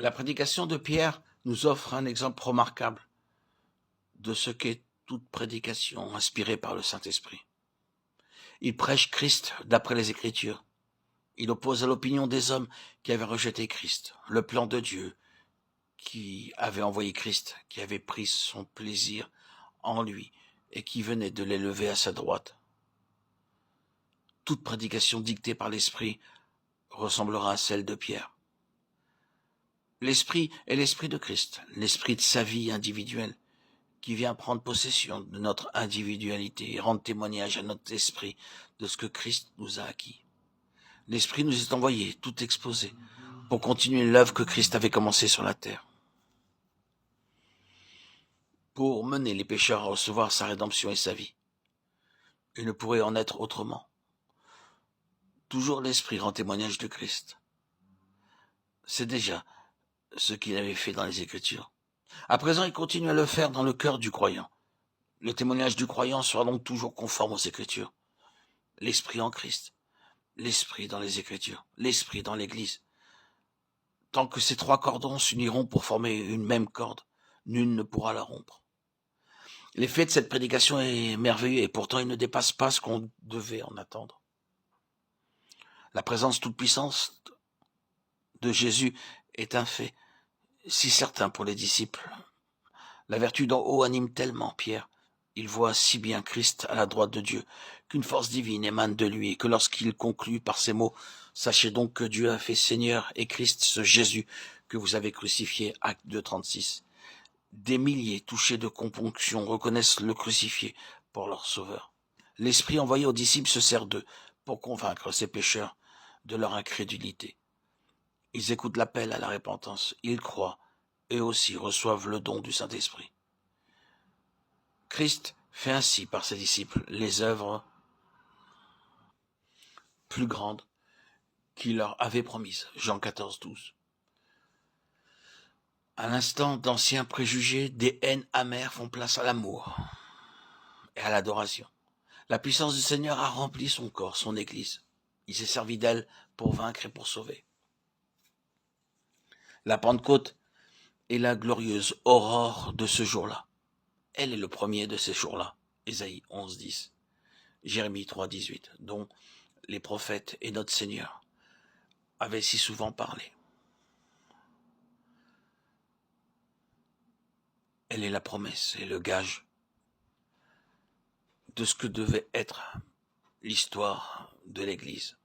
La prédication de Pierre nous offre un exemple remarquable de ce qu'est toute prédication inspirée par le Saint-Esprit. Il prêche Christ d'après les Écritures. Il oppose à l'opinion des hommes qui avaient rejeté Christ, le plan de Dieu qui avait envoyé Christ, qui avait pris son plaisir en lui et qui venait de l'élever à sa droite. Toute prédication dictée par l'Esprit ressemblera à celle de Pierre. L'Esprit est l'Esprit de Christ, l'Esprit de sa vie individuelle, qui vient prendre possession de notre individualité et rendre témoignage à notre esprit de ce que Christ nous a acquis. L'Esprit nous est envoyé, tout exposé, pour continuer l'œuvre que Christ avait commencée sur la terre, pour mener les pécheurs à recevoir sa rédemption et sa vie. Il ne pourrait en être autrement. Toujours l'Esprit rend témoignage de Christ. C'est déjà ce qu'il avait fait dans les Écritures. À présent, il continue à le faire dans le cœur du croyant. Le témoignage du croyant sera donc toujours conforme aux Écritures. L'Esprit en Christ, l'Esprit dans les Écritures, l'Esprit dans l'Église. Tant que ces trois cordons s'uniront pour former une même corde, nul ne pourra la rompre. L'effet de cette prédication est merveilleux et pourtant il ne dépasse pas ce qu'on devait en attendre. La présence toute puissante de Jésus est un fait si certain pour les disciples. La vertu d'en haut anime tellement Pierre. Il voit si bien Christ à la droite de Dieu, qu'une force divine émane de lui, et que lorsqu'il conclut par ces mots, « Sachez donc que Dieu a fait Seigneur et Christ, ce Jésus que vous avez crucifié », acte 2, 36. Des milliers touchés de componction reconnaissent le crucifié pour leur sauveur. L'Esprit envoyé aux disciples se sert d'eux pour convaincre ces pécheurs de leur incrédulité. Ils écoutent l'appel à la repentance, ils croient, eux aussi reçoivent le don du Saint-Esprit. Christ fait ainsi par ses disciples les œuvres plus grandes qu'il leur avait promises. Jean 14, 12. À l'instant d'anciens préjugés, des haines amères font place à l'amour et à l'adoration. La puissance du Seigneur a rempli son corps, son Église. Il s'est servi d'elle pour vaincre et pour sauver. La Pentecôte est la glorieuse aurore de ce jour-là. Elle est le premier de ces jours-là. Ésaïe 11, 10. Jérémie 3, 18, dont les prophètes et notre Seigneur avaient si souvent parlé. Elle est la promesse et le gage de ce que devait être l'histoire de l'Église.